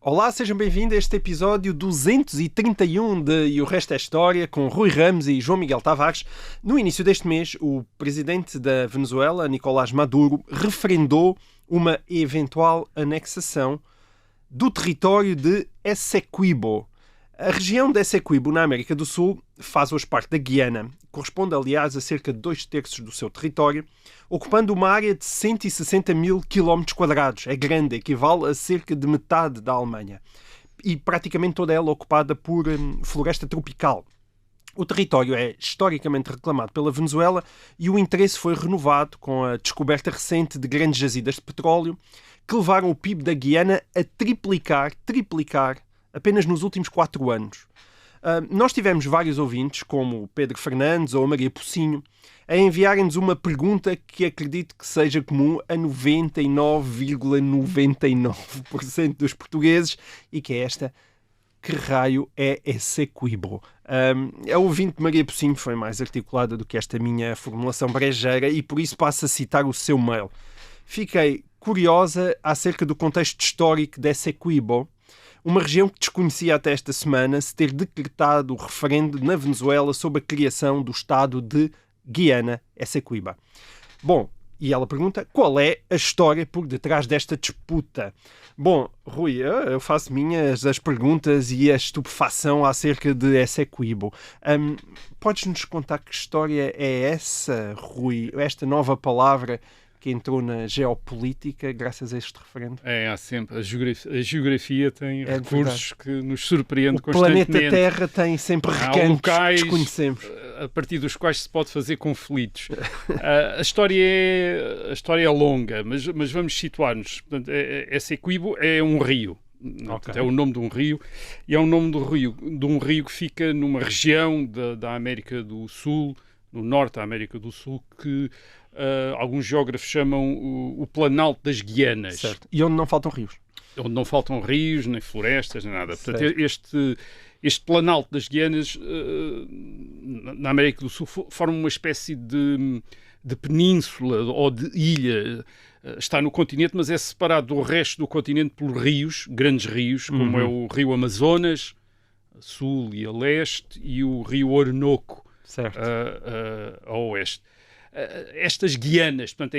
Olá, sejam bem-vindos a este episódio 231 de E o Resto é História, com Rui Ramos e João Miguel Tavares. No início deste mês, o presidente da Venezuela, Nicolás Maduro, referendou uma eventual anexação do território de Essequibo. A região de Essequibo, na América do Sul, faz hoje parte da Guiana. Corresponde, aliás, a cerca de 2/3 do seu território, ocupando uma área de 160 mil km². É grande, equivale a cerca de metade da Alemanha. E praticamente toda ela ocupada por floresta tropical. O território é historicamente reclamado pela Venezuela e o interesse foi renovado com a descoberta recente de grandes jazidas de petróleo que levaram o PIB da Guiana a triplicar apenas nos últimos 4 anos. Nós tivemos vários ouvintes, como o Pedro Fernandes ou a Maria Pocinho, a enviarem-nos uma pergunta que acredito que seja comum a 99,99% dos portugueses e que é esta: que raio é Essequibo? A ouvinte Maria Pocinho foi mais articulada do que esta minha formulação brejeira e por isso passo a citar o seu mail. Fiquei curiosa acerca do contexto histórico de Essequibo, uma região que desconhecia até esta semana se ter decretado o referendo na Venezuela sobre a criação do Estado de Guiana Essequiba. Bom, e ela pergunta qual é a história por detrás desta disputa. Bom, Rui, eu faço minhas as perguntas e a estupefação acerca de Essequibo. Podes-nos contar que história é essa, Rui? Esta nova palavra que entrou na geopolítica graças a este referendo? Há sempre. A geografia tem recursos que nos surpreendem O constantemente. planeta Terra tem sempre recantos que desconhecemos, a partir dos quais se pode fazer conflitos. A história é longa, mas vamos situar-nos. Essequibo é um rio. Okay. É o nome de um rio, e é o nome de um rio que fica numa região da América do Sul, no norte da América do Sul, que alguns geógrafos chamam o Planalto das Guianas. Certo. E onde não faltam rios. Onde não faltam rios, nem florestas, nem nada. Portanto, este Planalto das Guianas, na América do Sul, forma uma espécie de península ou de ilha. Está no continente, mas é separado do resto do continente por rios, grandes rios, como é o rio Amazonas, a sul e a leste, e o rio Orinoco, a oeste. Estas Guianas, portanto,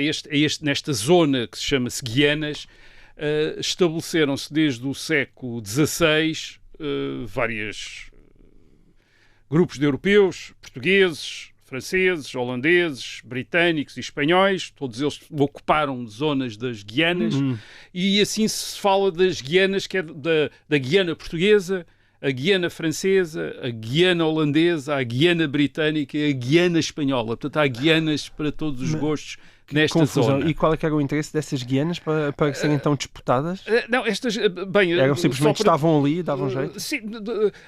nesta zona que se chama-se Guianas, estabeleceram-se desde o século XVI vários grupos de europeus, portugueses, franceses, holandeses, britânicos e espanhóis. Todos eles ocuparam zonas das Guianas, e assim se fala das Guianas, que é da Guiana portuguesa, a Guiana francesa, a Guiana holandesa, a Guiana britânica e a Guiana espanhola. Portanto, há Guianas para todos os gostos nesta confusão. zona. E qual é que era o interesse dessas Guianas para serem tão disputadas? Não, estas... Bem, eram simplesmente estavam ali e davam jeito? Sim,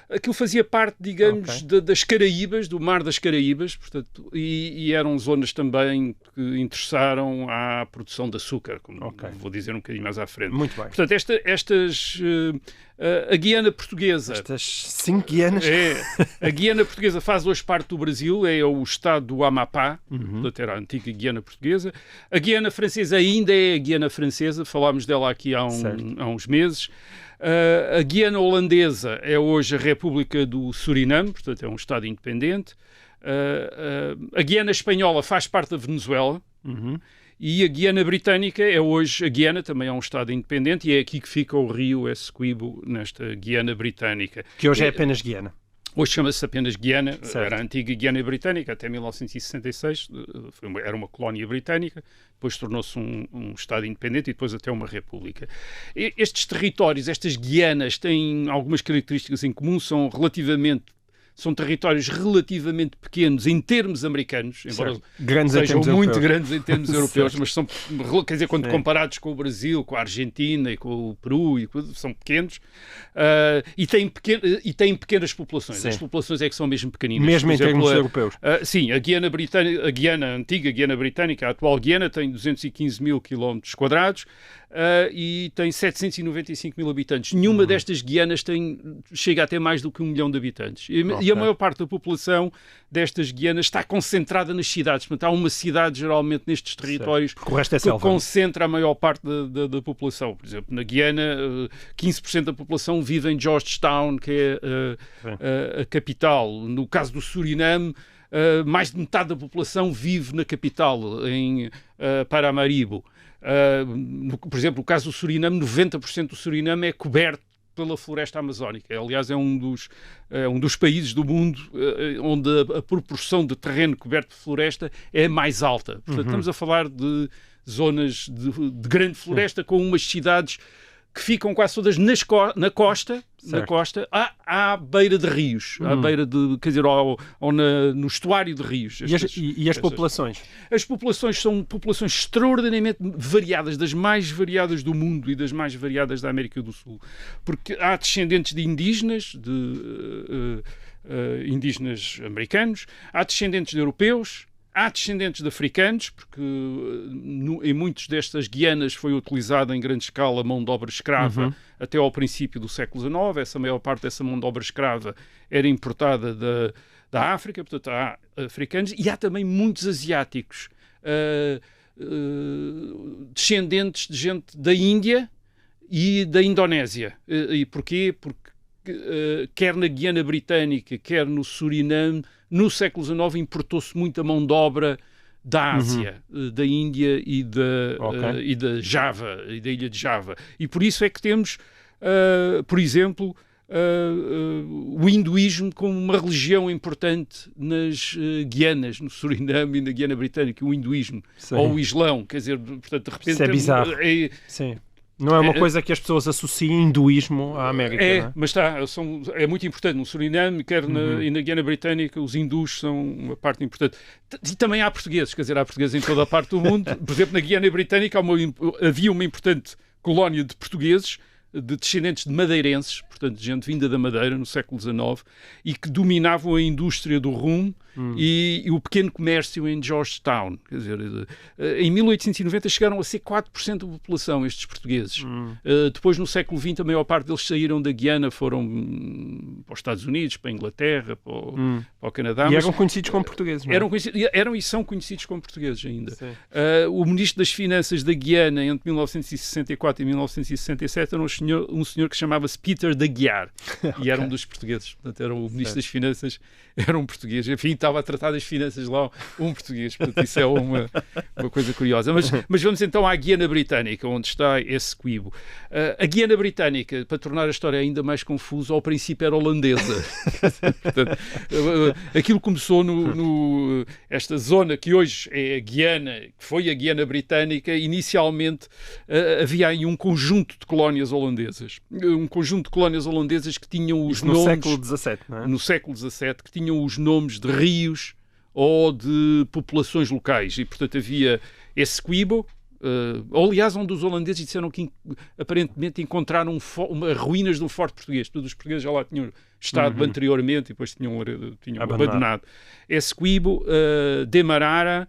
aquilo fazia parte, digamos, das Caraíbas, do Mar das Caraíbas, portanto, e eram zonas também que interessaram à produção de açúcar, como vou dizer um bocadinho mais à frente. Muito bem. Portanto, a Guiana portuguesa... Estas 5 Guianas... A Guiana portuguesa faz hoje parte do Brasil, é o estado do Amapá, portanto era a antiga Guiana portuguesa. A Guiana francesa ainda é a Guiana francesa, falámos dela aqui há uns meses. A Guiana holandesa é hoje a República do Suriname, portanto é um estado independente. A Guiana espanhola faz parte da Venezuela. E a Guiana britânica é hoje, a Guiana também é um estado independente, e é aqui que fica o rio Essequibo, nesta Guiana britânica. Que hoje é apenas Guiana. Hoje chama-se apenas Guiana, era a antiga Guiana britânica, até 1966, era uma colónia britânica, depois tornou-se um estado independente e depois até uma república. Estes territórios, estas Guianas, têm algumas características em comum, são territórios relativamente pequenos em termos americanos, embora sejam muito grandes em termos europeus, mas são, quer dizer, quando comparados com o Brasil, com a Argentina e com o Peru, são pequenos, e têm pequenas populações. Sim. As populações é que são mesmo pequeninas. Mesmo em termos europeus. Sim, a antiga Guiana britânica, a atual Guiana, tem 215 mil km², e tem 795 mil habitantes. Nenhuma destas Guianas chega a ter mais do que 1 milhão de habitantes. E a maior parte da população destas Guianas está concentrada nas cidades. Portanto, há uma cidade, geralmente, nestes territórios porque o resto é que selva. concentra a maior parte da população. Por exemplo, na Guiana, 15% da população vive em Georgetown, que é a capital. No caso do Suriname, mais de metade da população vive na capital, em Paramaribo. Por exemplo, no caso do Suriname, 90% do Suriname é coberto pela floresta amazónica. Aliás, é um dos países do mundo onde a proporção de terreno coberto de floresta é mais alta. Portanto, estamos a falar de zonas de grande floresta com umas cidades que ficam quase todas na costa, à beira de rios, à beira de, quer dizer, no estuário de rios. E as populações? As populações são populações extraordinariamente variadas, das mais variadas do mundo e das mais variadas da América do Sul. Porque há descendentes de indígenas, indígenas americanos, há descendentes de europeus, há descendentes de africanos, porque em muitas destas Guianas foi utilizada em grande escala mão de obra escrava até ao princípio do século XIX. A maior parte dessa mão de obra escrava era importada da África, portanto há africanos, e há também muitos asiáticos, descendentes de gente da Índia e da Indonésia. E porquê? Porque quer na Guiana Britânica, quer no Suriname, no século XIX importou-se muita mão de obra da Ásia, da Índia e da Java, e da ilha de Java. E por isso é que temos, por exemplo, o hinduísmo como uma religião importante nas Guianas, no Suriname e na Guiana Britânica, o hinduísmo, ou o Islão, quer dizer, portanto, de repente... Isso é bizarro. Sim. Não é uma coisa que as pessoas associem hinduísmo à América, não é? Mas é muito importante. No Suriname, e na Guiana Britânica, os hindus são uma parte importante. E também há portugueses, quer dizer, há portugueses em toda a parte do mundo. Por exemplo, na Guiana Britânica havia uma importante colónia de portugueses, de descendentes de madeirenses, portanto, de gente vinda da Madeira no século XIX, e que dominavam a indústria do rum e o pequeno comércio em Georgetown. Quer dizer, em 1890 chegaram a ser 4% da população, estes portugueses. Depois, no século XX, a maior parte deles saíram da Guiana, foram para os Estados Unidos, para a Inglaterra, para o Canadá. E eram conhecidos como portugueses, não é? Eram e são conhecidos como portugueses ainda. O ministro das Finanças da Guiana, entre 1964 e 1967, era um senhor que chamava-se Peter de Aguiar, e era um dos portugueses. Portanto, era o ministro das Finanças, era um português. Enfim, estava a tratar das finanças lá um português. Portanto, isso é uma coisa curiosa. Mas vamos então à Guiana Britânica, onde está Essequibo. A Guiana Britânica, para tornar a história ainda mais confusa, ao princípio era holandesa. Portanto, aquilo começou esta zona que hoje é a Guiana, que foi a Guiana Britânica. Inicialmente havia aí um conjunto de colónias holandesas. Um conjunto de colónias holandesas que tinham os nomes... No século XVII, não é? No século XVII, que tinham os nomes de rios ou de populações locais. E, portanto, havia Essequibo. Aliás, um dos holandeses disseram que aparentemente encontraram ruínas de um forte português. Todos os portugueses já lá tinham estado anteriormente e depois tinham abandonado. Essequibo, Demerara,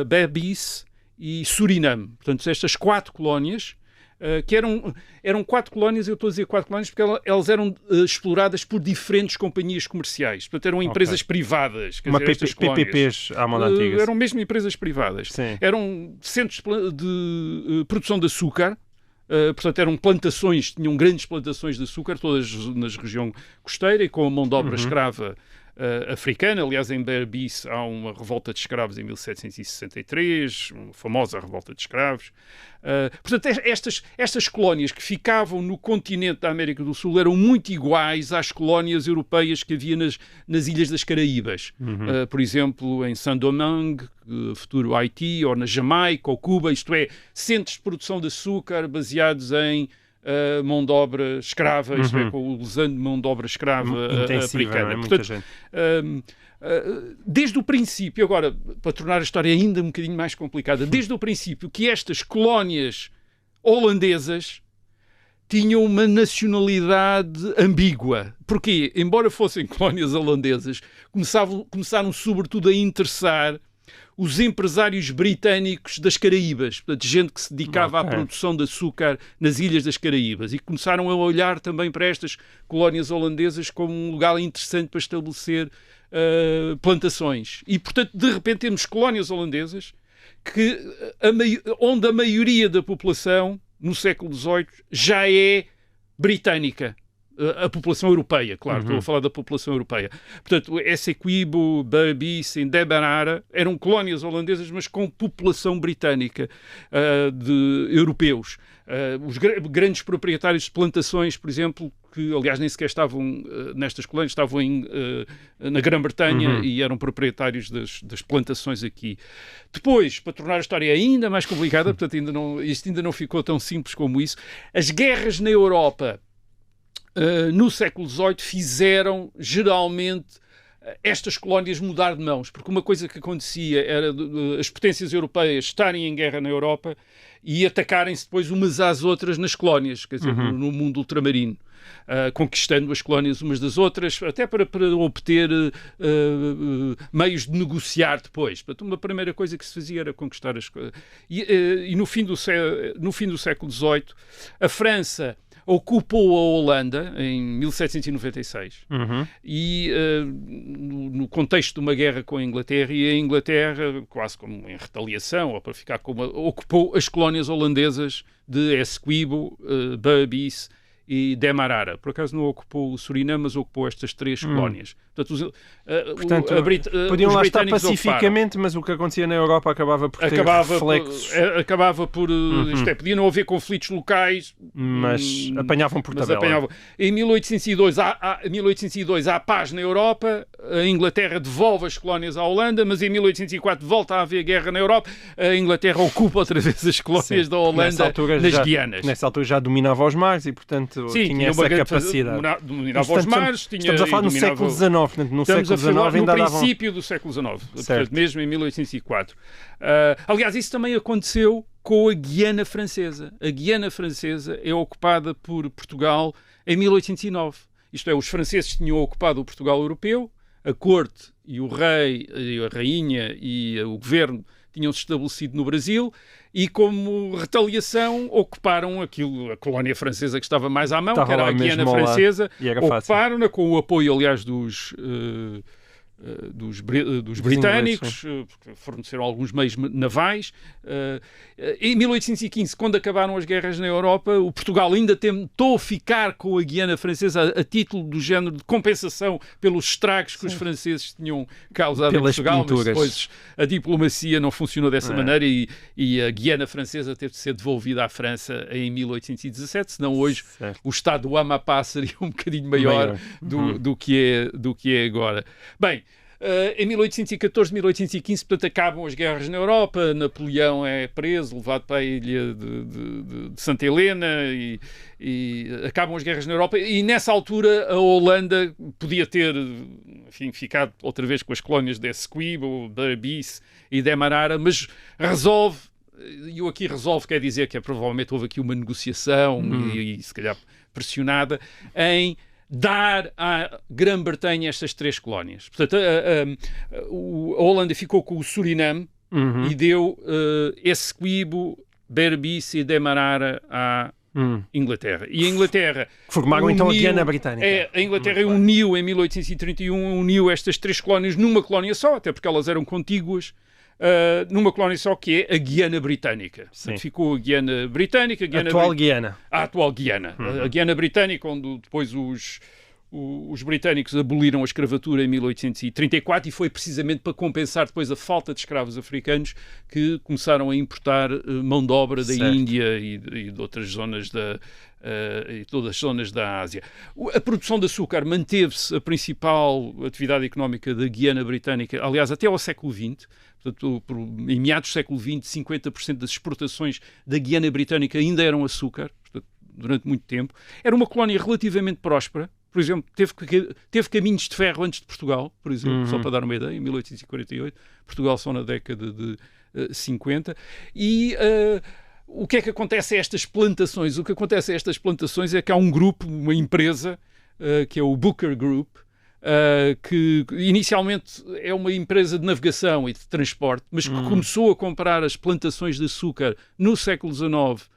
Berbice e Suriname. Portanto, estas 4 colónias, que eram 4 colónias, eu estou a dizer 4 colónias porque elas eram exploradas por diferentes companhias comerciais. Portanto, eram empresas privadas. Uma PPPs à moda antiga. Eram mesmo empresas privadas. Sim. Eram centros de produção de açúcar. Portanto, eram plantações, tinham grandes plantações de açúcar, todas na região costeira, e com a mão de obra escrava africana. Aliás, em Berbice há uma revolta de escravos em 1763, uma famosa revolta de escravos. Portanto, estas colónias que ficavam no continente da América do Sul eram muito iguais às colónias europeias que havia nas Ilhas das Caraíbas. Por exemplo, em Saint-Domingue, futuro Haiti, ou na Jamaica, ou Cuba, isto é, centros de produção de açúcar baseados em mão de obra escrava, isto é, usando mão de obra escrava africana. Portanto, desde o princípio, agora, para tornar a história ainda um bocadinho mais complicada, desde o princípio que estas colónias holandesas tinham uma nacionalidade ambígua. Porquê? Embora fossem colónias holandesas, começaram sobretudo a interessar os empresários britânicos das Caraíbas, portanto, gente que se dedicava à produção de açúcar nas ilhas das Caraíbas, e começaram a olhar também para estas colónias holandesas como um lugar interessante para estabelecer plantações. E, portanto, de repente temos colónias holandesas onde a maioria da população, no século XVIII, já é britânica. A população europeia, claro, estou a falar da população europeia. Portanto, Essequibo, Berbice e Demerara eram colónias holandesas, mas com população britânica, de europeus. Os grandes proprietários de plantações, por exemplo, que aliás nem sequer estavam nestas colónias, estavam na Grã-Bretanha e eram proprietários das plantações aqui. Depois, para tornar a história ainda mais complicada, portanto, isto ainda não ficou tão simples como isso, as guerras na Europa no século XVIII fizeram geralmente estas colónias mudar de mãos, porque uma coisa que acontecia era as potências europeias estarem em guerra na Europa e atacarem-se depois umas às outras nas colónias, quer dizer, no mundo ultramarino. Conquistando as colónias umas das outras, até para obter meios de negociar depois. Portanto, uma primeira coisa que se fazia era conquistar as coisas. E no fim do século XVIII, a França ocupou a Holanda em 1796 e no contexto de uma guerra com a Inglaterra, e a Inglaterra, quase como em retaliação, ou para ficar como ocupou as colónias holandesas de Essequibo, Berbice e Demerara. Por acaso não ocupou o Suriname, mas ocupou estas três colónias. Portanto, podiam lá estar pacificamente, mas o que acontecia na Europa acabava por ter reflexos. Podia não haver conflitos locais, mas apanhavam por tabela. Em 1802 há paz na Europa, a Inglaterra devolve as colónias à Holanda, mas em 1804 volta a haver guerra na Europa, a Inglaterra ocupa outra vez as colónias da Holanda nas Guianas. Nessa altura já dominava os mares e, portanto, tinha essa capacidade. Dominava os mares. Estamos a falar no século XIX. No século XIX ainda no princípio do século XIX, portanto, mesmo em 1804. Aliás, isso também aconteceu com a Guiana Francesa. A Guiana Francesa é ocupada por Portugal em 1809. Isto é, os franceses tinham ocupado o Portugal europeu, a corte e o rei, e a rainha e o governo tinham-se estabelecido no Brasil e, como retaliação, ocuparam a colónia francesa que estava mais à mão, que era a Guiana Francesa. Ocuparam-na com o apoio, aliás, dos britânicos, porque forneceram alguns meios navais. Em 1815, quando acabaram as guerras na Europa, o Portugal ainda tentou ficar com a Guiana Francesa a título do género de compensação pelos estragos que os franceses tinham causado em Portugal, mas depois a diplomacia não funcionou dessa maneira e a Guiana Francesa teve de ser devolvida à França em 1817, senão hoje o estado do Amapá seria um bocadinho maior do que é agora. Bem, em 1814, 1815, portanto, acabam as guerras na Europa, Napoleão é preso, levado para a ilha de Santa Helena e acabam as guerras na Europa, e nessa altura a Holanda podia ter, enfim, ficado outra vez com as colónias de Essequibo, Berbice e Demerara, mas resolve, e eu aqui resolve quer dizer que provavelmente houve aqui uma negociação e se calhar pressionada, em dar à Grã-Bretanha estas três colónias. Portanto, a Holanda ficou com o Suriname e deu Essequibo, Berbice e Demerara à Inglaterra. E a Inglaterra formaram então a Guiana Britânica. A Inglaterra uniu em 1831 estas três colónias numa colónia só, até porque elas eram contíguas. Numa colónia só, que é a Guiana Britânica. Portanto, ficou a Guiana Britânica. A atual Guiana. A Guiana Britânica, onde depois os britânicos aboliram a escravatura em 1834 e foi precisamente para compensar depois a falta de escravos africanos que começaram a importar mão de obra da Índia e de outras zonas e todas as zonas da Ásia. A produção de açúcar manteve-se a principal atividade económica da Guiana Britânica, aliás, até ao século XX. Portanto, em meados do século XX, 50% das exportações da Guiana Britânica ainda eram açúcar, portanto, durante muito tempo. Era uma colónia relativamente próspera. Por exemplo, teve caminhos de ferro antes de Portugal, por exemplo, só para dar uma ideia, em 1848. Portugal só na década de 50. E o que é que acontece a estas plantações? O que acontece a estas plantações é que há um grupo, uma empresa, que é o Booker Group, que inicialmente é uma empresa de navegação e de transporte, mas que começou a comprar as plantações de açúcar no século XIX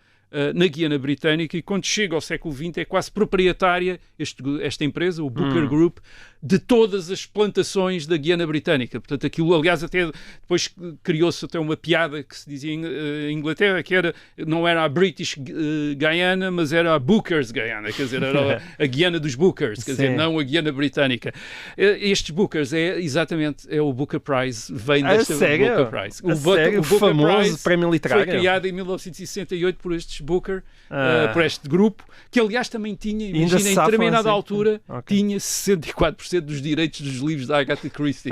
na Guiana Britânica, e quando chega ao século XX é quase proprietária, esta empresa, o Booker Group, de todas as plantações da Guiana Britânica. Portanto, aquilo, aliás, até depois criou-se até uma piada que se dizia em Inglaterra, que não era a British Guiana, mas era a Booker's Guiana, quer dizer, era a Guiana dos Bookers, quer dizer, não a Guiana Britânica. Estes Bookers é o Booker Prize, vem desta Booker Prize. O Booker famoso Prize prémio literário. Foi criado em 1968 por estes Booker, por este grupo, que aliás também tinha, imagina, em determinada altura, tinha 64% dos direitos dos livros da Agatha Christie.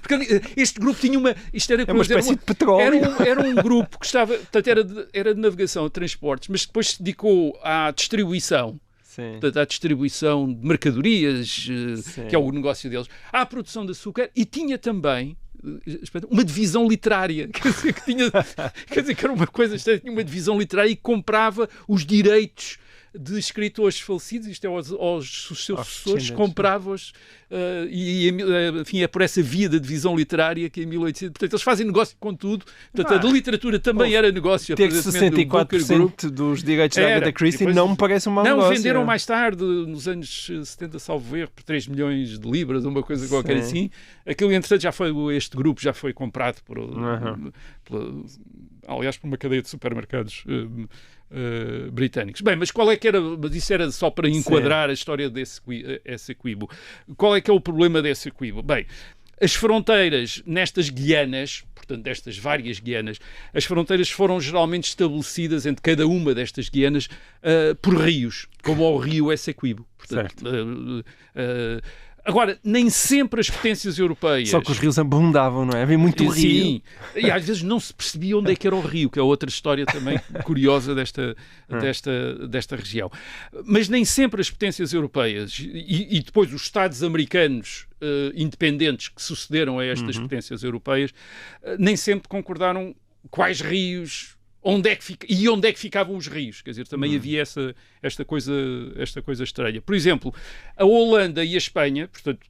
Porque este grupo tinha uma espécie de petróleo. Era um grupo que estava, portanto, era de navegação, de transportes, mas depois se dedicou à distribuição. Portanto, à distribuição de mercadorias, que é o negócio deles, à produção de açúcar, e tinha também uma divisão literária, quer dizer que era uma coisa, tinha uma divisão literária e comprava os direitos de escritores falecidos, isto é, aos seus sucessores, comprava-os, enfim, é por essa via da divisão literária que em 1800... Portanto, eles fazem negócio com tudo. Portanto, a literatura também era negócio. Ter 64% dos direitos da Agatha Christie não me parece um mau negócio. Não, venderam mais tarde, nos anos 70, salvo erro, por 3 milhões de libras, uma coisa qualquer assim. Aquilo, entretanto, este grupo já foi comprado aliás, por uma cadeia de supermercados britânicos. Bem, mas qual é que era... Mas isso era só para enquadrar a história desse Essequibo. Qual é que é o problema desse Essequibo? Bem, as fronteiras nestas Guianas, portanto, destas várias Guianas, as fronteiras foram geralmente estabelecidas entre cada uma destas Guianas por rios, como o rio Essequibo. Portanto, agora, nem sempre as potências europeias... Só que os rios abundavam, não é? Havia muito rio. Sim, e às vezes não se percebia onde é que era o rio, que é outra história também curiosa desta região. Mas nem sempre as potências europeias e depois os Estados americanos independentes que sucederam a estas potências europeias, nem sempre concordaram quais rios... onde é que ficavam os rios? Quer dizer, também havia esta coisa estranha. Por exemplo, a Holanda e a Espanha, portanto,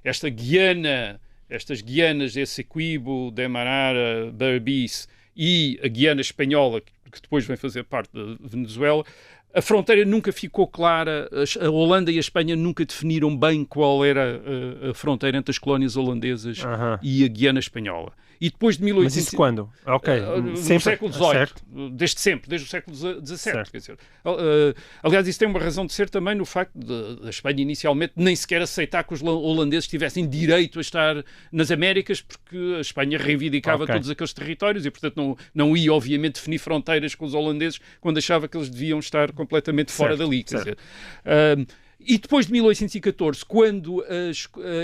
estas Guianas de Essequibo, Demerara, Berbice e a Guiana Espanhola, que depois vem fazer parte da Venezuela, a fronteira nunca ficou clara, a Holanda e a Espanha nunca definiram bem qual era a fronteira entre as colónias holandesas e a Guiana Espanhola. E depois de 1800... Mas isso quando? No século XVIII, desde o século XVII. Quer dizer, aliás, isso tem uma razão de ser também no facto da Espanha inicialmente nem sequer aceitar que os holandeses tivessem direito a estar nas Américas, porque a Espanha reivindicava todos aqueles territórios e, portanto, não ia, obviamente, definir fronteiras com os holandeses quando achava que eles deviam estar completamente fora dali. Quer dizer, e depois de 1814, quando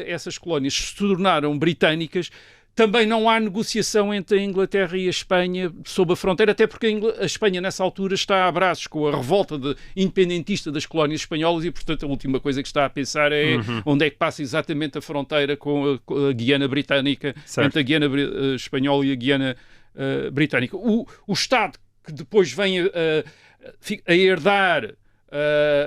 essas colónias se tornaram britânicas, também não há negociação entre a Inglaterra e a Espanha sobre a fronteira, até porque a Espanha, nessa altura, está a braços com a revolta independentista das colónias espanholas e, portanto, a última coisa que está a pensar é onde é que passa exatamente a fronteira com a Guiana Britânica, entre a Guiana Espanhola e a Guiana Britânica. O Estado que depois vem a herdar...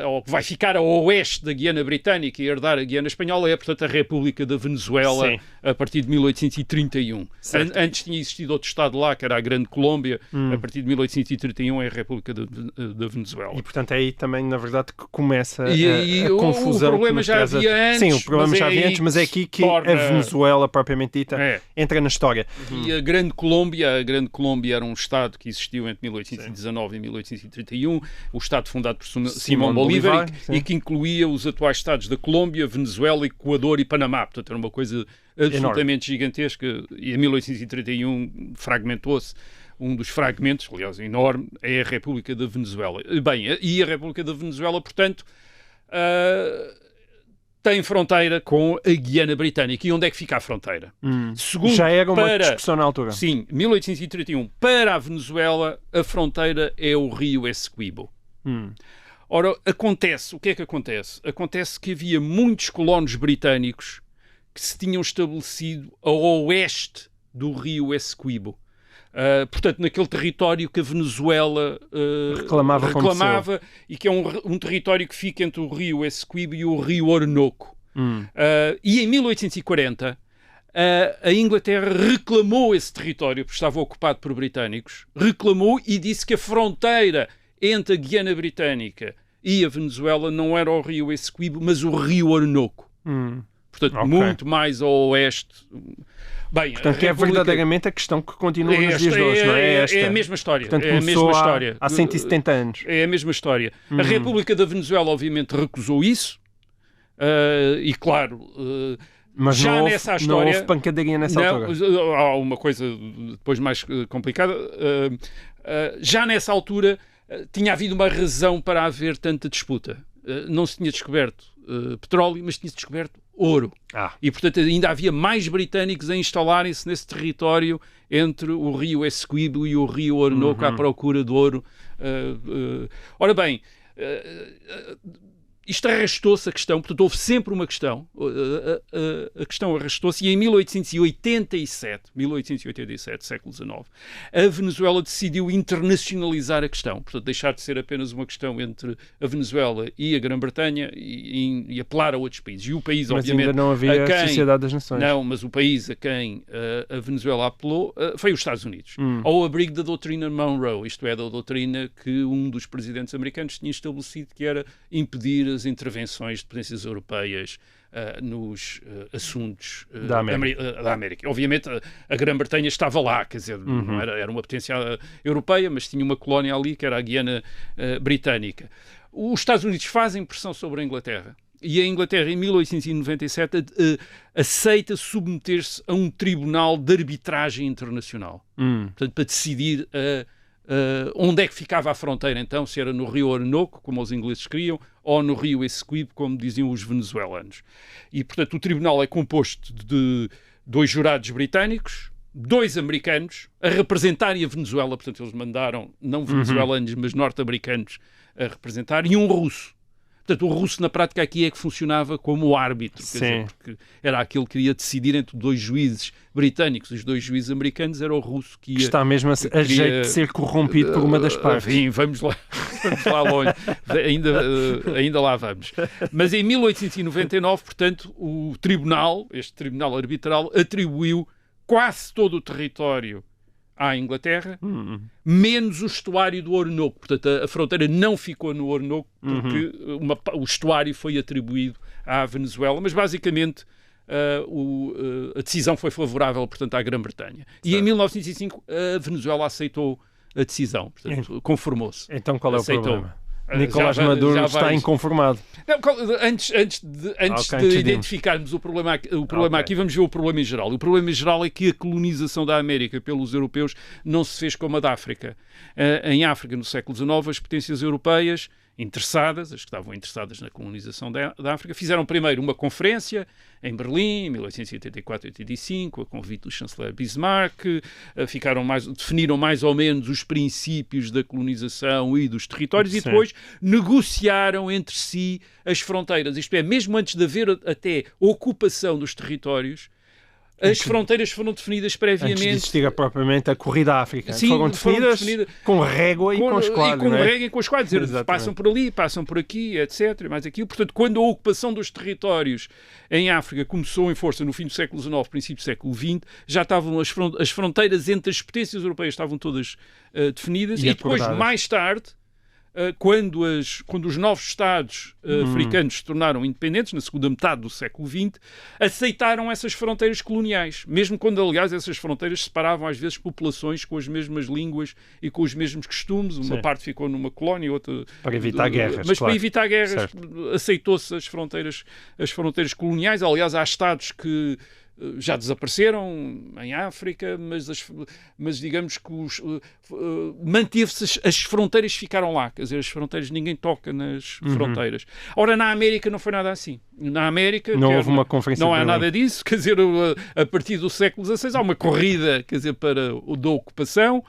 ou que vai ficar a oeste da Guiana Britânica e herdar a Guiana Espanhola é, portanto, a República da Venezuela a partir de 1831. Antes tinha existido outro Estado lá, que era a Grande Colômbia. A partir de 1831 é a República da Venezuela. E, portanto, é aí também, na verdade, que começa a confusão. O problema já havia antes. Sim, o problema já havia antes, mas é aqui que a Venezuela, propriamente dita, entra na história. E a Grande Colômbia era um Estado que existiu entre 1819 e 1831, o Estado fundado por Simão Bolívar e que incluía os atuais estados da Colômbia, Venezuela, Equador e Panamá. Portanto, era uma coisa absolutamente gigantesca e em 1831 fragmentou-se. Um dos fragmentos, aliás, enorme, é a República da Venezuela. Bem, e a República da Venezuela, portanto, tem fronteira com a Guiana Britânica. E onde é que fica a fronteira? Já era uma discussão na altura. Sim, 1831. Para a Venezuela, a fronteira é o rio Essequibo. Ora, o que é que acontece? Acontece que havia muitos colonos britânicos que se tinham estabelecido a oeste do rio Essequibo. Portanto, naquele território que a Venezuela reclamava e que é um território que fica entre o rio Essequibo e o rio Orinoco. E em 1840 a Inglaterra reclamou esse território, porque estava ocupado por britânicos, reclamou e disse que a fronteira entre a Guiana Britânica e a Venezuela não era o rio Essequibo, mas o rio Orinoco. Portanto, muito mais ao oeste. Bem, portanto, é verdadeiramente a questão que continua nos dias de hoje, não é? É a mesma história. Portanto, é a mesma história. Há 170 anos. É a mesma história. A República da Venezuela, obviamente, recusou isso. E, claro... Mas já não nessa história, não houve pancadaria nessa altura. Há uma coisa depois mais complicada. Já nessa altura tinha havido uma razão para haver tanta disputa. Não se tinha descoberto petróleo, mas tinha-se descoberto ouro. E, portanto, ainda havia mais britânicos a instalarem-se nesse território entre o rio Essequibo e o rio Orinoco à procura de ouro. Ora bem... isto arrastou-se a questão, portanto houve sempre uma questão, a questão arrastou-se, e em 1887, século XIX, a Venezuela decidiu internacionalizar a questão, portanto deixar de ser apenas uma questão entre a Venezuela e a Grã-Bretanha e apelar a outros países. E o país, mas obviamente... ainda não havia a Sociedade das Nações. Não, mas o país a quem a Venezuela apelou foi os Estados Unidos, ao abrigo da doutrina Monroe, isto é, da doutrina que um dos presidentes americanos tinha estabelecido, que era impedir as intervenções de potências europeias nos assuntos da América. Obviamente a Grã-Bretanha estava lá, quer dizer, não era uma potência europeia, mas tinha uma colónia ali que era a Guiana Britânica. Os Estados Unidos fazem pressão sobre a Inglaterra e a Inglaterra em 1897 aceita submeter-se a um tribunal de arbitragem internacional, portanto, para decidir onde é que ficava a fronteira, então, se era no rio Orinoco, como os ingleses queriam, ou no rio Essequibo, como diziam os venezuelanos. E, portanto, o tribunal é composto de 2 jurados britânicos, 2 americanos, a representarem a Venezuela, portanto, eles mandaram, não venezuelanos, mas norte-americanos a representar, e um russo. Portanto, o russo, na prática, aqui é que funcionava como árbitro, quer dizer, porque era aquele que iria decidir entre 2 juízes britânicos. Os 2 juízes americanos, era o russo que ia... Que está mesmo a jeito de ser corrompido por uma das partes. Enfim, vamos lá longe. Ainda lá vamos. Mas em 1899, portanto, este tribunal arbitral, atribuiu quase todo o território à Inglaterra, menos o estuário do Orinoco. Portanto, a fronteira não ficou no Orinoco porque o estuário foi atribuído à Venezuela, mas basicamente a decisão foi favorável, portanto, à Grã-Bretanha. E em 1905 a Venezuela aceitou a decisão, portanto, conformou-se. Então qual é o problema? Nicolás Maduro está inconformado. Não, antes de identificarmos o problema aqui, vamos ver o problema em geral. O problema em geral é que a colonização da América pelos europeus não se fez como a da África. Em África, no século XIX, as potências europeias interessadas, as que estavam interessadas na colonização da África, fizeram primeiro uma conferência em Berlim, em 1884-85, a convite do chanceler Bismarck, definiram mais ou menos os princípios da colonização e dos territórios. Sim. E depois negociaram entre si as fronteiras. Isto é, mesmo antes de haver até ocupação dos territórios, as fronteiras foram definidas previamente. Antes de existir propriamente a corrida à África. Sim, foram definidas com régua e com esquadro. E com régua e com esquadro. Dizer, passam por ali, passam por aqui, etc. Mais aquilo. Portanto, quando a ocupação dos territórios em África começou em força no fim do século XIX, princípio do século XX, já estavam as fronteiras entre as potências europeias estavam todas definidas. E depois, mais tarde, quando os novos Estados africanos se tornaram independentes, na segunda metade do século XX, aceitaram essas fronteiras coloniais, mesmo quando, aliás, essas fronteiras separavam, às vezes, populações com as mesmas línguas e com os mesmos costumes. Uma parte ficou numa colónia, outra... Para evitar guerras, mas para evitar guerras, aceitou-se as fronteiras coloniais. Aliás, há Estados que já desapareceram em África, mas digamos que manteve-se, as fronteiras ficaram lá, quer dizer, as fronteiras, ninguém toca nas fronteiras. Ora, na América não foi nada assim. Na América não houve uma conferência. Não há nada disso, quer dizer, a partir do século XVI há uma corrida, quer dizer, para o da ocupação,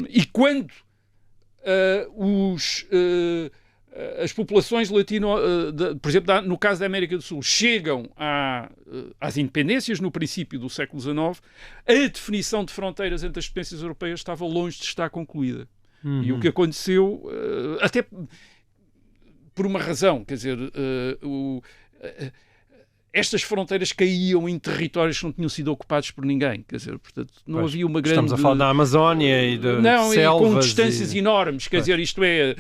e quando as populações por exemplo, no caso da América do Sul, chegam às independências no princípio do século XIX, a definição de fronteiras entre as potências europeias estava longe de estar concluída. E o que aconteceu, até por uma razão, quer dizer, estas fronteiras caíam em territórios que não tinham sido ocupados por ninguém, quer dizer, portanto, não havia uma grande... Estamos a falar da Amazónia e de não, selvas... e com distâncias enormes, quer dizer, isto é,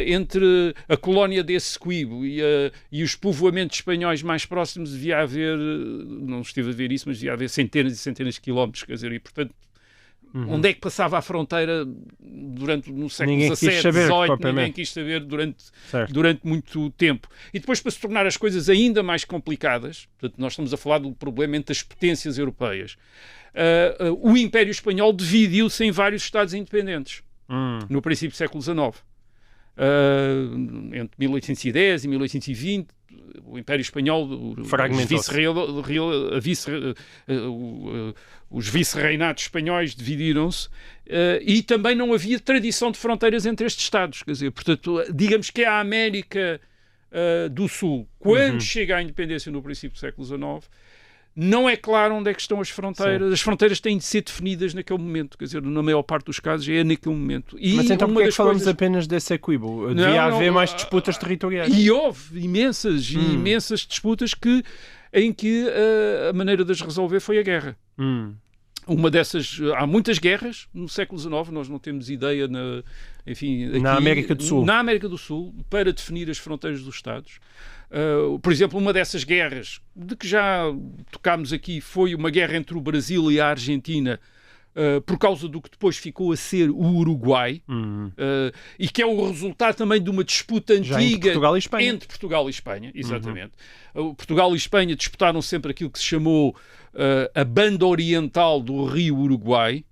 entre a colónia de Essequibo e os povoamentos espanhóis mais próximos devia haver, não estive a ver isso, mas devia haver centenas e centenas de quilómetros, quer dizer, e portanto, onde é que passava a fronteira no século XVII, XVIII, ninguém quis saber durante muito tempo. E depois, para se tornar as coisas ainda mais complicadas, portanto, nós estamos a falar do problema entre as potências europeias, o Império Espanhol dividiu-se em vários Estados independentes, no princípio do século XIX. Entre 1810 e 1820, o Império Espanhol, os vice-reinados espanhóis dividiram-se, e também não havia tradição de fronteiras entre estes Estados. Quer dizer, portanto, digamos que a América do Sul, quando chega à independência no princípio do século XIX, não é claro onde é que estão as fronteiras. Sim. As fronteiras têm de ser definidas naquele momento, quer dizer, na maior parte dos casos é naquele momento. Mas então porquê é que falamos apenas desse Essequibo? Devia haver mais disputas territoriais. E houve imensas disputas em que a maneira de as resolver foi a guerra. Uma dessas, há muitas guerras no século XIX, nós não temos ideia na América do Sul. Na América do Sul, para definir as fronteiras dos Estados. Por exemplo, uma dessas guerras, de que já tocámos aqui, foi uma guerra entre o Brasil e a Argentina, por causa do que depois ficou a ser o Uruguai, e que é o resultado também de uma disputa antiga entre Portugal e Espanha, exatamente. Portugal e Espanha disputaram sempre aquilo que se chamou a banda oriental do rio Uruguai,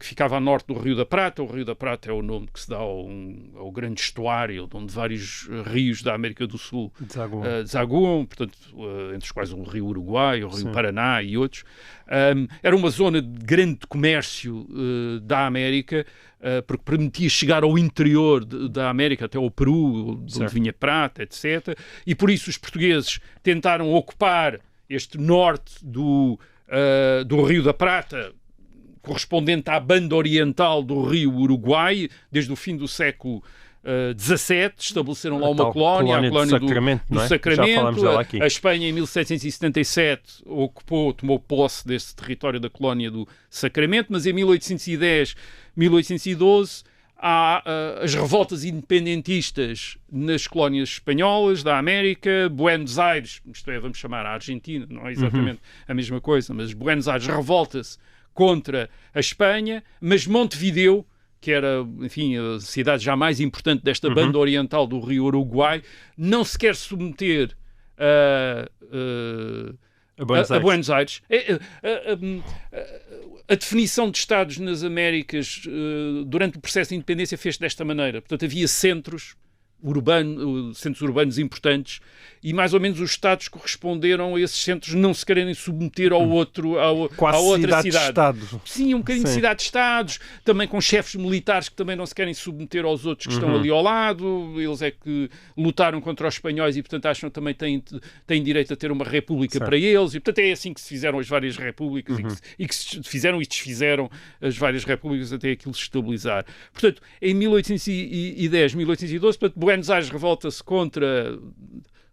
que ficava a norte do Rio da Prata. O Rio da Prata é o nome que se dá ao grande estuário, onde vários rios da América do Sul desaguam, portanto, entre os quais o Rio Uruguai, o Rio Paraná e outros. Era uma zona de grande comércio da América, porque permitia chegar ao interior da América, até ao Peru, de onde vinha prata, etc. E por isso os portugueses tentaram ocupar este norte do Rio da Prata, correspondente à banda oriental do rio Uruguai, desde o fim do século XVII, estabeleceram lá uma colónia, a colónia do Sacramento. Já falamos dela aqui. A Espanha, em 1777, tomou posse desse território da colónia do Sacramento, mas em 1810, 1812, há as revoltas independentistas nas colónias espanholas da América. Buenos Aires, isto é, vamos chamar a Argentina, não é exatamente a mesma coisa, mas Buenos Aires revolta-se contra a Espanha, mas Montevideo, que era, enfim, a cidade já mais importante desta banda oriental do rio Uruguai, não se quer submeter a Buenos Aires. A definição de Estados nas Américas durante o processo de independência fez desta maneira. Portanto, havia centros urbanos importantes, e mais ou menos os Estados corresponderam a esses centros não se quererem submeter ao outro, à outra cidade. Sim, um bocadinho de cidade-estados, também com chefes militares que também não se querem submeter aos outros que estão ali ao lado. Eles é que lutaram contra os espanhóis e, portanto, acham que também têm direito a ter uma república para eles, e, portanto, é assim que se fizeram as várias repúblicas e que se fizeram e desfizeram as várias repúblicas até aquilo se estabilizar. Portanto, em 1810, 1812, portanto, Buenos Aires revolta-se contra,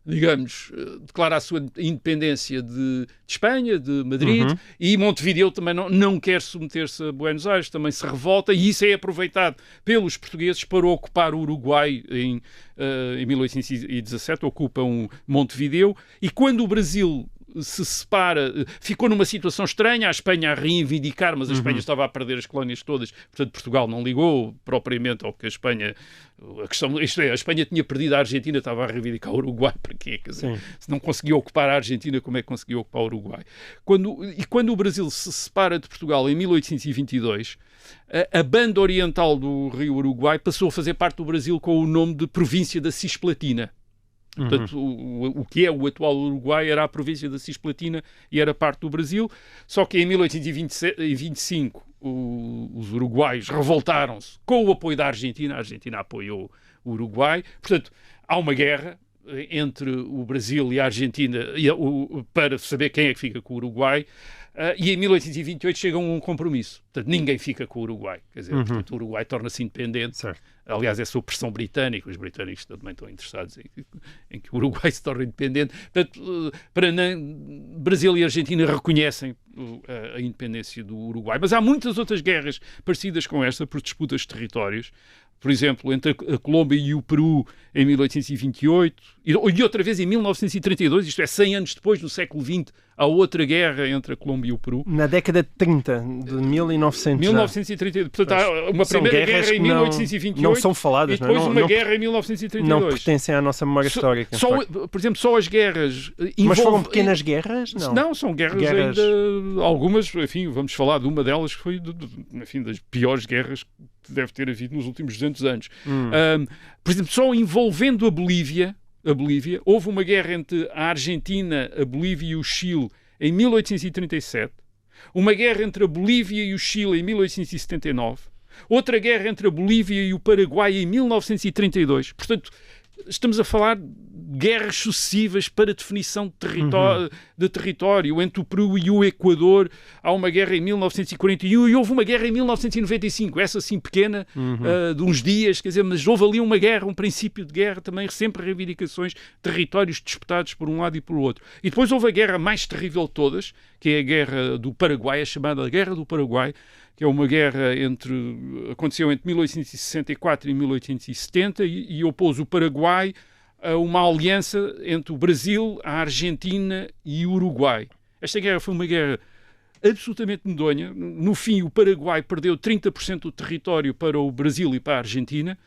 digamos, declara a sua independência de Espanha, de Madrid, e Montevideo também não quer submeter-se a Buenos Aires, também se revolta, e isso é aproveitado pelos portugueses para ocupar o Uruguai em 1817, ocupam Montevideo, e quando o Brasil se separa, ficou numa situação estranha, a Espanha a reivindicar, mas a Espanha estava a perder as colónias todas, portanto Portugal não ligou propriamente ao que a Espanha... Isto é, a Espanha tinha perdido a Argentina, estava a reivindicar o Uruguai, para quê? Quer dizer, se não conseguia ocupar a Argentina, como é que conseguiu ocupar o Uruguai? Quando o Brasil se separa de Portugal em 1822, a banda oriental do rio Uruguai passou a fazer parte do Brasil com o nome de Província da Cisplatina. Portanto, o que é o atual Uruguai era a província da Cisplatina e era parte do Brasil, só que em 1825 os uruguaios revoltaram-se com o apoio da Argentina, a Argentina apoiou o Uruguai, portanto, há uma guerra, entre o Brasil e a Argentina para saber quem é que fica com o Uruguai. E em 1828 chegam a um compromisso. Portanto, ninguém fica com o Uruguai. Quer dizer, portanto, o Uruguai torna-se independente. Certo. Aliás, é sob pressão britânica. Os britânicos também estão interessados em que o Uruguai se torne independente. Portanto, Brasil e Argentina reconhecem a independência do Uruguai. Mas há muitas outras guerras parecidas com esta por disputas de territórios. Por exemplo, entre a Colômbia e o Peru em 1828 e outra vez em 1932, isto é, 100 anos depois, no século XX, há outra guerra entre a Colômbia e o Peru. Na década de 30, de 1900. 1932. Portanto, há uma primeira guerra em 1828 não são faladas, e depois uma guerra em 1932. Não pertencem à nossa memória histórica. Por exemplo, só as guerras... Mas foram pequenas guerras? Não, são guerras ainda... Algumas, enfim, vamos falar de uma delas que foi, enfim, das piores guerras que deve ter havido nos últimos 200 anos. Por exemplo, só envolvendo a Bolívia, houve uma guerra entre a Argentina, a Bolívia e o Chile em 1837, uma guerra entre a Bolívia e o Chile em 1879, outra guerra entre a Bolívia e o Paraguai em 1932. Portanto, estamos a falar de guerras sucessivas para definição de território. Entre o Peru e o Equador há uma guerra em 1941 e houve uma guerra em 1995, essa sim pequena, de uns dias, quer dizer, mas houve ali uma guerra, um princípio de guerra, também sempre reivindicações, territórios disputados por um lado e pelo outro. E depois houve a guerra mais terrível de todas, que é a Guerra do Paraguai, a chamada Guerra do Paraguai, que é uma guerra aconteceu entre 1864 e 1870 e opôs o Paraguai a uma aliança entre o Brasil, a Argentina e o Uruguai. Esta guerra foi uma guerra absolutamente medonha. No fim, o Paraguai perdeu 30% do território para o Brasil e para a Argentina,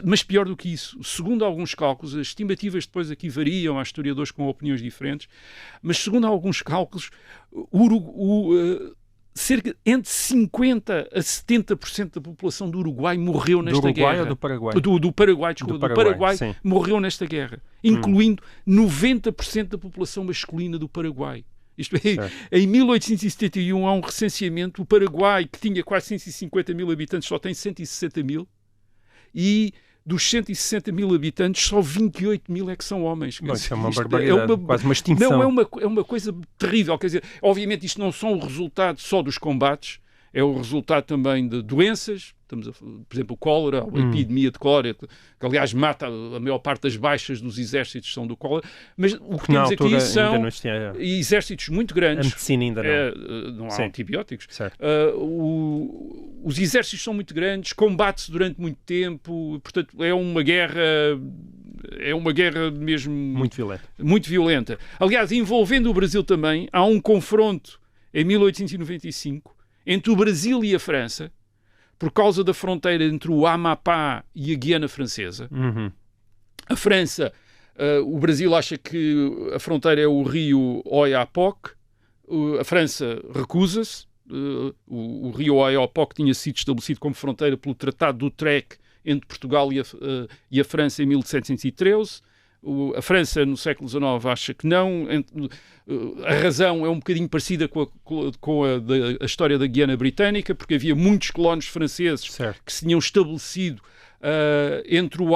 mas pior do que isso, segundo alguns cálculos, as estimativas depois aqui variam, há historiadores com opiniões diferentes, mas segundo alguns cálculos, cerca entre 50% a 70% da população do Uruguai morreu nesta guerra. Do Uruguai ou do Paraguai? Do Paraguai, desculpa. Do Paraguai morreu nesta guerra, incluindo 90% da população masculina do Paraguai. Isto é, em 1871 há um recenseamento, o Paraguai, que tinha quase 150 mil habitantes, só tem 160 mil, e dos 160 mil habitantes, só 28 mil é que são homens. Bom, isso é uma barbaridade, quase uma extinção. Não, é uma coisa terrível. Quer dizer, obviamente isto não são o resultado só dos combates, é o resultado também de doenças, por exemplo, o cólera, a epidemia de cólera, que aliás mata a maior parte das baixas dos exércitos são do cólera, mas o que temos aqui são exércitos muito grandes. A medicina ainda não há antibióticos. Os exércitos são muito grandes, combate-se durante muito tempo, portanto é uma guerra mesmo muito violenta. Aliás, envolvendo o Brasil também, há um confronto em 1895 entre o Brasil e a França, por causa da fronteira entre o Amapá e a Guiana Francesa. A França, o Brasil acha que a fronteira é o rio Oiapoque, a França recusa-se. O rio Oiapoque tinha sido estabelecido como fronteira pelo Tratado do Utrecht entre Portugal e a França em 1713. A França, no século XIX, acha que não. A razão é um bocadinho parecida com a história da Guiana Britânica, porque havia muitos colonos franceses que se tinham estabelecido entre o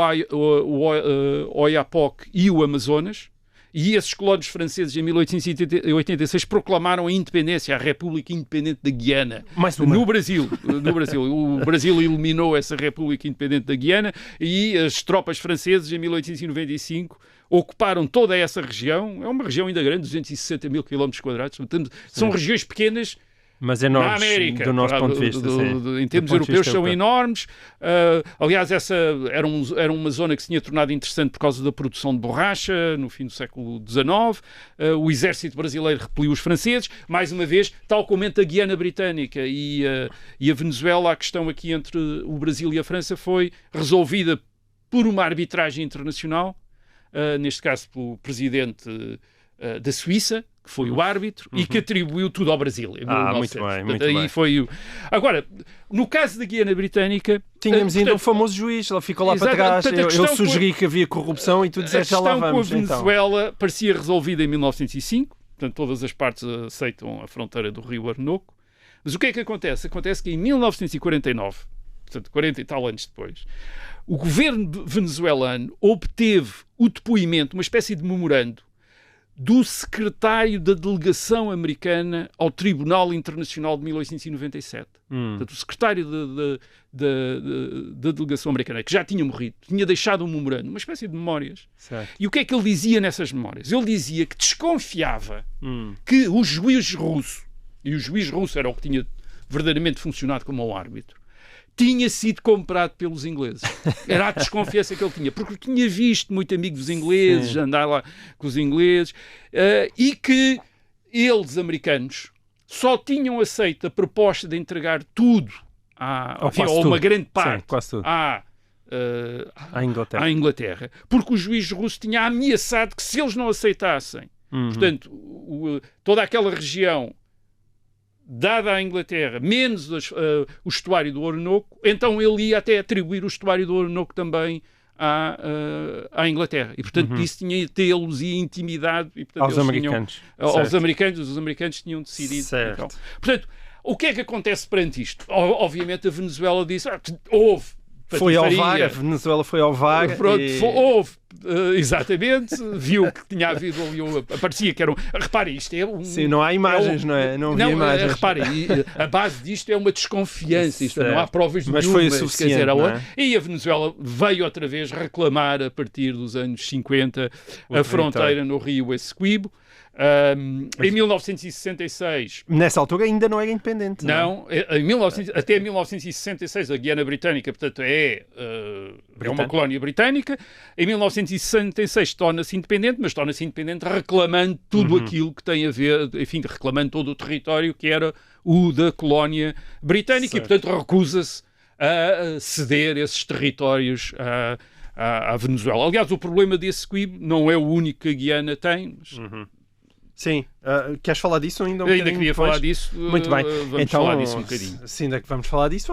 Oiapoque e o Amazonas, e esses colonos franceses, em 1886, proclamaram a independência, a República Independente da Guiana, no Brasil. O Brasil eliminou essa República Independente da Guiana e as tropas francesas, em 1895, ocuparam toda essa região. É uma região ainda grande, 260 mil quilómetros quadrados. São regiões pequenas, mas enormes, na América, do nosso ponto de vista. Em termos europeus são enormes. Aliás, essa era uma zona que se tinha tornado interessante por causa da produção de borracha no fim do século XIX. O exército brasileiro repeliu os franceses. Mais uma vez, tal como entre a Guiana Britânica e a Venezuela, a questão aqui entre o Brasil e a França foi resolvida por uma arbitragem internacional, neste caso pelo presidente da Suíça, que foi o árbitro, e que atribuiu tudo ao Brasil. Muito bem. Agora, no caso da Guiana Britânica... Tínhamos ainda o famoso juiz, ele ficou lá para trás. Eu sugeri que havia corrupção e tu disseste já lá vamos. A questão com a Venezuela parecia resolvida em 1905, portanto todas as partes aceitam a fronteira do rio Orinoco. Mas o que é que acontece? Acontece que em 1949, portanto 40 e tal anos depois, o governo venezuelano obteve o depoimento, uma espécie de memorando, do secretário da delegação americana ao Tribunal Internacional de 1897. Portanto, o secretário da delegação americana, que já tinha morrido, tinha deixado um memorando, uma espécie de memórias. Certo. E o que é que ele dizia nessas memórias? Ele dizia que desconfiava que o juiz russo, e o juiz russo era o que tinha verdadeiramente funcionado como o árbitro, tinha sido comprado pelos ingleses. Era a desconfiança que ele tinha, porque tinha visto muito amigo dos ingleses, andar lá com os ingleses, e que eles, americanos, só tinham aceito a proposta de entregar tudo, ou uma grande parte, à Inglaterra, porque o juiz russo tinha ameaçado que se eles não aceitassem, portanto, toda aquela região dada à Inglaterra, menos o estuário do Orinoco, então ele ia até atribuir o estuário do Orinoco também à Inglaterra. E, portanto, isso tinha tê-los e intimidado. E, portanto, aos americanos. Os americanos tinham decidido. Então. Portanto, o que é que acontece perante isto? Obviamente a Venezuela disse, houve. Foi ao VAR, a Venezuela foi ao VAR. Pronto, houve, exatamente, viu que tinha havido ali, parecia que era repare, isto é um... Sim, não há imagens, não é? Não havia imagens. Repare, a base disto é uma desconfiança, isto não há provas mas nenhumas. Foi o suficiente, não é? E a Venezuela veio outra vez reclamar, a partir dos anos 50, a fronteira no Rio Essequibo. Em 1966... Nessa altura ainda não era independente. Não, até 1966 a Guiana Britânica, portanto, é uma colónia britânica. Em 1966 torna-se independente, mas torna-se independente reclamando tudo aquilo que tem a ver, enfim, reclamando todo o território que era o da colónia britânica. Certo. E, portanto, recusa-se a ceder esses territórios à Venezuela. Aliás, o problema desse Essequibo não é o único que a Guiana tem, mas... Sim, queres falar disso ainda? Ainda queria falar disso. Muito bem, vamos então, falar disso um bocadinho. Sim, ainda que vamos falar disso,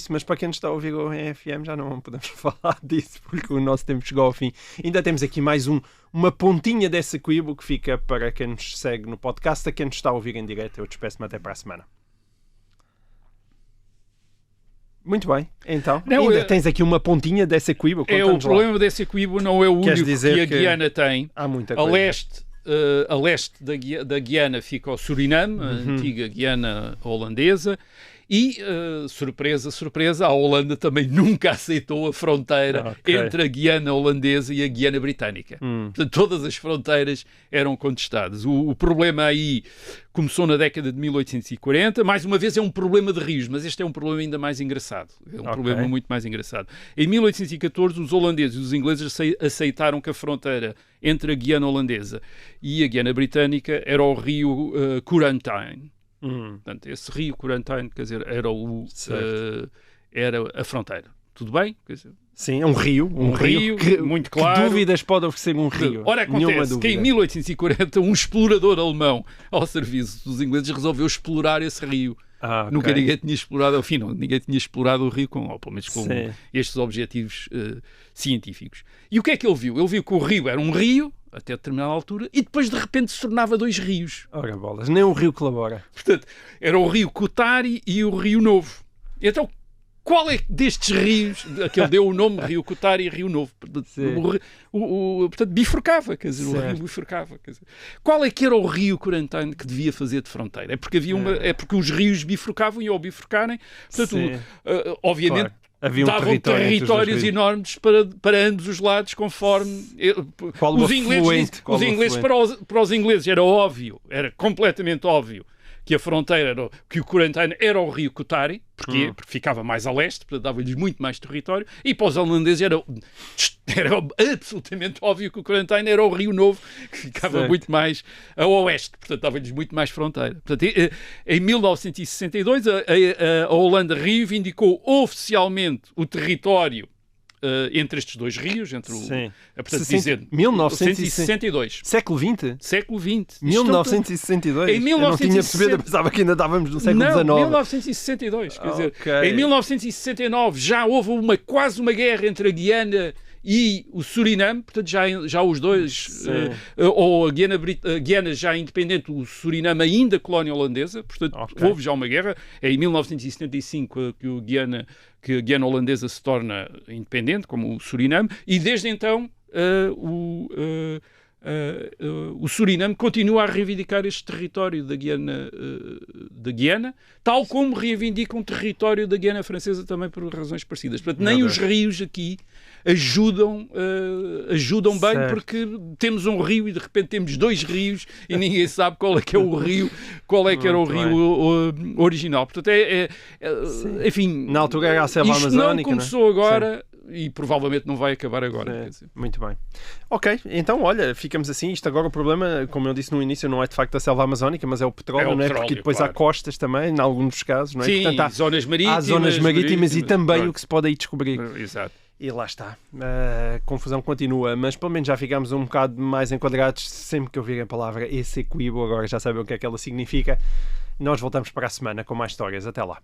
mas para quem nos está a ouvir o FM já não podemos falar disso, porque o nosso tempo chegou ao fim. Ainda temos aqui mais uma pontinha desse Essequibo que fica para quem nos segue no podcast, a quem nos está a ouvir em direto. Eu despeço-me até para a semana. Muito bem, então, ainda tens aqui uma pontinha desse Essequibo. O problema desse Essequibo não é o único que a Guiana tem. Há muita coisa. A leste da Guiana fica o Suriname, a antiga Guiana holandesa, e, surpresa, a Holanda também nunca aceitou a fronteira entre a Guiana holandesa e a Guiana britânica. Portanto, todas as fronteiras eram contestadas. O problema aí começou na década de 1840. Mais uma vez é um problema de rios, mas este é um problema ainda mais engraçado. É um problema muito mais engraçado. Em 1814, os holandeses e os ingleses aceitaram que a fronteira entre a Guiana holandesa e a Guiana britânica era o rio Corentyne. Portanto, esse rio Corentyne, quer dizer, era a fronteira. Tudo bem? Quer dizer, sim, é um rio muito claro. Que dúvidas pode oferecer um rio? Ora, acontece que em 1840 um explorador alemão ao serviço dos ingleses resolveu explorar esse rio. Nunca ninguém tinha explorado, ao fim, ninguém tinha explorado o rio, ou pelo menos com estes objetivos científicos. E o que é que ele viu? Ele viu que o rio era um rio, até determinada altura, e depois de repente se tornava dois rios. Ora bolas, nem o rio colabora. Portanto, era o rio Cotari e o Rio Novo. Então, qual é destes rios, que ele deu o nome Rio Cotari e Rio Novo, portanto, bifurcava, quer dizer, o rio bifurcava. Quer dizer, qual é que era o rio Corentyne que devia fazer de fronteira? É porque porque os rios bifurcavam e ao bifurcarem, portanto, obviamente, davam territórios enormes para ambos os lados, conforme os ingleses. Para os ingleses era óbvio, era completamente óbvio que a fronteira, que o Corentyne era o rio Cotari, porque ficava mais a leste, portanto dava-lhes muito mais território, e para os holandeses era absolutamente óbvio que o Corentyne era o Rio Novo, que ficava muito mais a oeste, portanto dava-lhes muito mais fronteira. Portanto, em 1962 a Holanda reivindicou oficialmente o território entre estes dois rios, entre o... Portanto, 1962. Século XX? Século XX. 1962? Em 1960... Eu não tinha percebido, eu pensava que ainda estávamos no século XIX. Não, 1962. Quer dizer, em 1969 já houve quase uma guerra entre a Guiana e o Suriname, portanto já os dois, ou a Guiana já independente, o Suriname ainda colónia holandesa, portanto houve já uma guerra, é em 1975 que a Guiana holandesa se torna independente, como o Suriname, e desde então o Suriname continua a reivindicar este território da Guiana, tal como reivindica um território da Guiana francesa também por razões parecidas. Portanto, nem os rios aqui ajudam bem, porque temos um rio e de repente temos dois rios e ninguém sabe qual é que é o rio, qual é que era o rio original. Portanto, enfim, na altura era a selva amazónica, não começou agora. E provavelmente não vai acabar agora. Muito bem. Ok, então olha, ficamos assim. Isto agora o problema, como eu disse no início, não é de facto a selva amazónica, mas é o petróleo, não é? Porque depois há costas também, em alguns dos casos, não é? Sim, portanto, há zonas marítimas e também o que se pode aí descobrir. Exato. E lá está. A confusão continua, mas pelo menos já ficamos um bocado mais enquadrados. Sempre que ouvirem a palavra Essequibo, agora já sabem o que é que ela significa. Nós voltamos para a semana com mais histórias. Até lá.